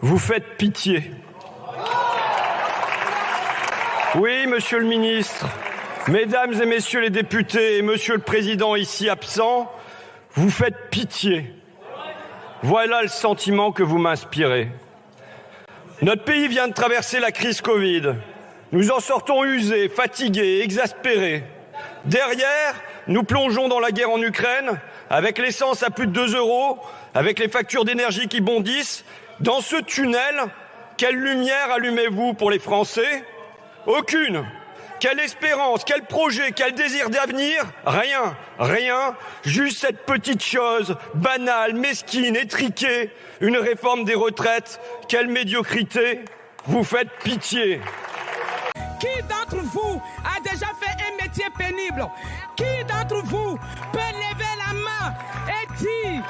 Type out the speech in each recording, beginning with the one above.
Vous faites pitié. Oui, monsieur le ministre, mesdames et messieurs les députés et monsieur le président ici absent, vous faites pitié. Voilà le sentiment que vous m'inspirez. Notre pays vient de traverser la crise Covid. Nous en sortons usés, fatigués, exaspérés. Derrière, nous plongeons dans la guerre en Ukraine, avec l'essence à plus de 2 €, avec les factures d'énergie qui bondissent. Dans ce tunnel, quelle lumière allumez-vous pour les Français? Aucune. Quelle espérance, quel projet, quel désir d'avenir? Rien, rien. Juste cette petite chose, banale, mesquine, étriquée, une réforme des retraites. Quelle médiocrité. Vous faites pitié. Qui d'entre vous a déjà fait un métier pénible? Qui d'entre vous peut lever la main et dire,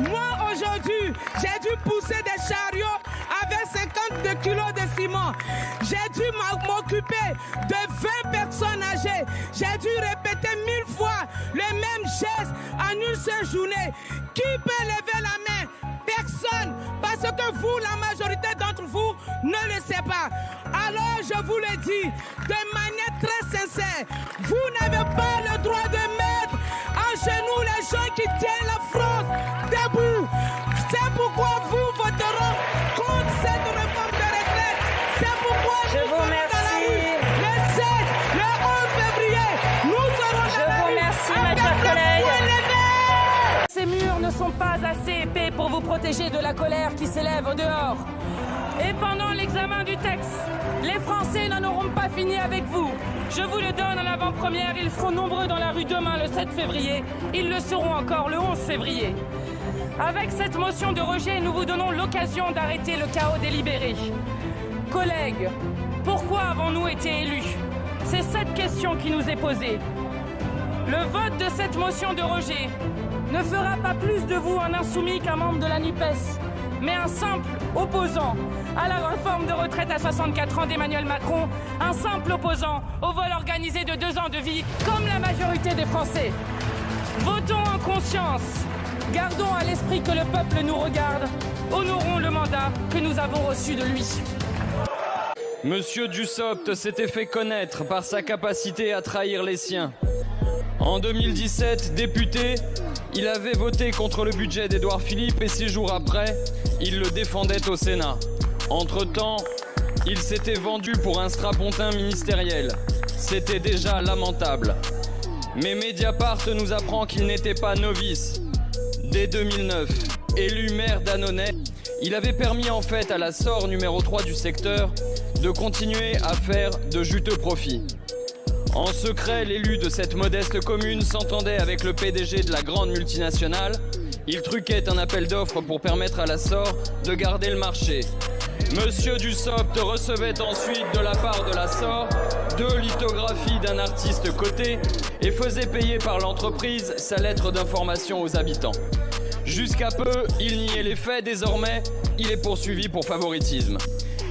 moi aujourd'hui, j'ai dû pousser des chariots avec 52 kilos de ciment. J'ai dû m'occuper de 20 personnes âgées. J'ai dû répéter 1000 fois le même geste en une seule journée. Qui peut lever la main? Personne, parce que vous, la majorité d'entre vous, ne le sait pas. Alors je vous le dis de manière très sincère, vous n'avez pas le droit de mettre en genoux les gens qui tiennent la France debout. C'est pourquoi vous voterez contre cette réforme de retraite. C'est pourquoi nous serons dans la rue le 7, le 11 février. Nous serons dans la rue. Je vous remercie, ma chère collègue. Ces murs ne sont pas assez épais pour vous protéger de la colère qui s'élève au dehors. Et pendant l'examen du texte, les Français n'en auront pas fini avec vous. Je vous le donne en avant-première, ils seront nombreux dans la rue demain le 7 février. Ils le seront encore le 11 février. Avec cette motion de rejet, nous vous donnons l'occasion d'arrêter le chaos délibéré. Collègues, pourquoi avons-nous été élus? C'est cette question qui nous est posée. Le vote de cette motion de rejet ne fera pas plus de vous un insoumis qu'un membre de la NUPES, mais un simple opposant à la réforme de retraite à 64 ans d'Emmanuel Macron, un simple opposant au vol organisé de 2 ans de vie, comme la majorité des Français. Votons en conscience, gardons à l'esprit que le peuple nous regarde, honorons le mandat que nous avons reçu de lui. Monsieur Dussopt s'était fait connaître par sa capacité à trahir les siens. En 2017, député, il avait voté contre le budget d'Édouard Philippe et 6 jours après, il le défendait au Sénat. Entre-temps, il s'était vendu pour un strapontin ministériel. C'était déjà lamentable. Mais Mediapart nous apprend qu'il n'était pas novice. Dès 2009, élu maire d'Annonay, il avait permis en fait à la SOR numéro 3 du secteur de continuer à faire de juteux profits. En secret, l'élu de cette modeste commune s'entendait avec le PDG de la grande multinationale. Il truquait un appel d'offres pour permettre à la SOR de garder le marché. Monsieur Dussopt recevait ensuite de la part de la SOR 2 lithographies d'un artiste coté et faisait payer par l'entreprise sa lettre d'information aux habitants. Jusqu'à peu, il niait les faits. Désormais, il est poursuivi pour favoritisme.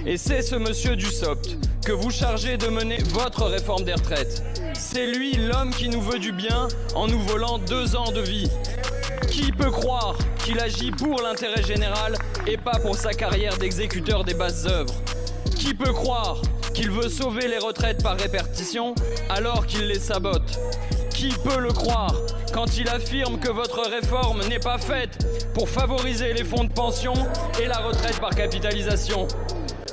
Et c'est ce monsieur Dussopt que vous chargez de mener votre réforme des retraites. C'est lui l'homme qui nous veut du bien en nous volant 2 ans de vie. Qui peut croire qu'il agit pour l'intérêt général et pas pour sa carrière d'exécuteur des basses œuvres? Qui peut croire qu'il veut sauver les retraites par répartition alors qu'il les sabote? Qui peut le croire quand il affirme que votre réforme n'est pas faite pour favoriser les fonds de pension et la retraite par capitalisation?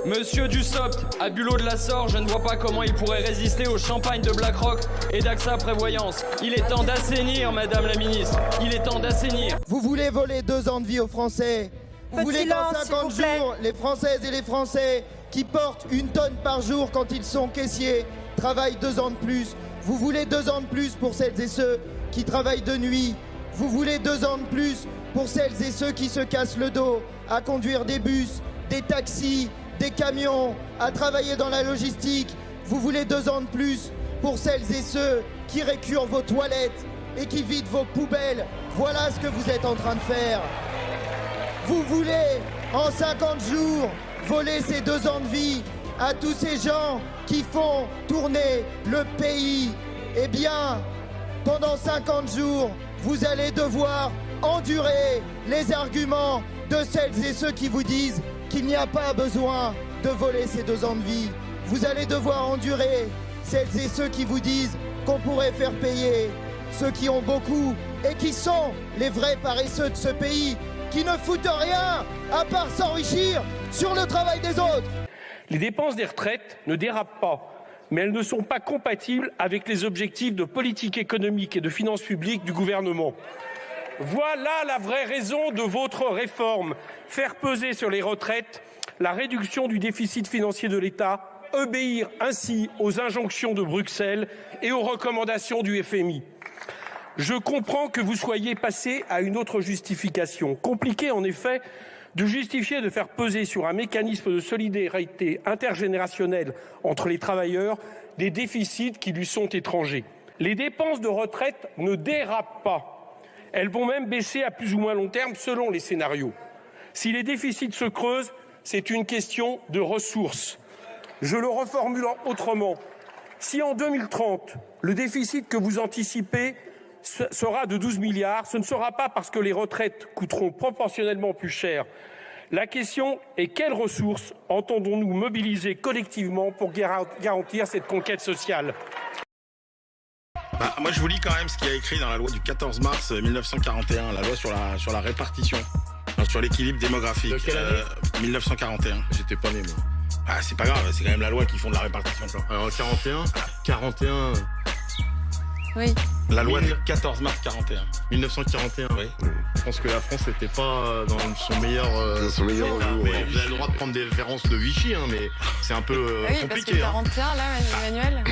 Monsieur Dussopt, à Bulot de la SOR, je ne vois pas comment il pourrait résister au champagne de BlackRock et d'AXA Prévoyance. Il est temps d'assainir, Madame la Ministre. Il est temps d'assainir. Vous voulez voler 2 ans de vie aux Français. Vous voulez dans 50 jours, les Françaises et les Français qui portent 1 tonne par jour quand ils sont caissiers travaillent 2 ans de plus. Vous voulez 2 ans de plus pour celles et ceux qui travaillent de nuit. Vous voulez 2 ans de plus pour celles et ceux qui se cassent le dos à conduire des bus, des taxis, des camions, à travailler dans la logistique. Vous voulez 2 ans de plus pour celles et ceux qui récurent vos toilettes et qui vident vos poubelles. Voilà ce que vous êtes en train de faire. Vous voulez, en 50 jours, voler ces 2 ans de vie à tous ces gens qui font tourner le pays. Eh bien, pendant 50 jours, vous allez devoir endurer les arguments de celles et ceux qui vous disent qu'il n'y a pas besoin de voler ces 2 ans de vie. Vous allez devoir endurer celles et ceux qui vous disent qu'on pourrait faire payer ceux qui ont beaucoup et qui sont les vrais paresseux de ce pays, qui ne foutent rien à part s'enrichir sur le travail des autres. Les dépenses des retraites ne dérapent pas, mais elles ne sont pas compatibles avec les objectifs de politique économique et de finances publiques du gouvernement. Voilà la vraie raison de votre réforme. Faire peser sur les retraites la réduction du déficit financier de l'État, obéir ainsi aux injonctions de Bruxelles et aux recommandations du FMI. Je comprends que vous soyez passé à une autre justification. Compliqué en effet de justifier de faire peser sur un mécanisme de solidarité intergénérationnelle entre les travailleurs des déficits qui lui sont étrangers. Les dépenses de retraite ne dérapent pas. Elles vont même baisser à plus ou moins long terme selon les scénarios. Si les déficits se creusent, c'est une question de ressources. Je le reformule autrement. Si en 2030, le déficit que vous anticipez sera de 12 milliards, ce ne sera pas parce que les retraites coûteront proportionnellement plus cher. La question est quelles ressources entendons-nous mobiliser collectivement pour garantir cette conquête sociale ? Moi, je vous lis quand même ce qu'il y a écrit dans la loi du 14 mars 1941, la loi sur la répartition, sur l'équilibre démographique. De quelle année 1941. J'étais pas né, moi. Ah, c'est pas grave, c'est quand même la loi qui font de la répartition. Alors, 41. Oui. La loi du 14 mars 41. 1941. Oui. Je pense que la France n'était pas dans son meilleur jour. Mais vous avez le droit de prendre des références de Vichy, hein, mais c'est un peu Oui, compliqué. parce que 41, là, Emmanuel.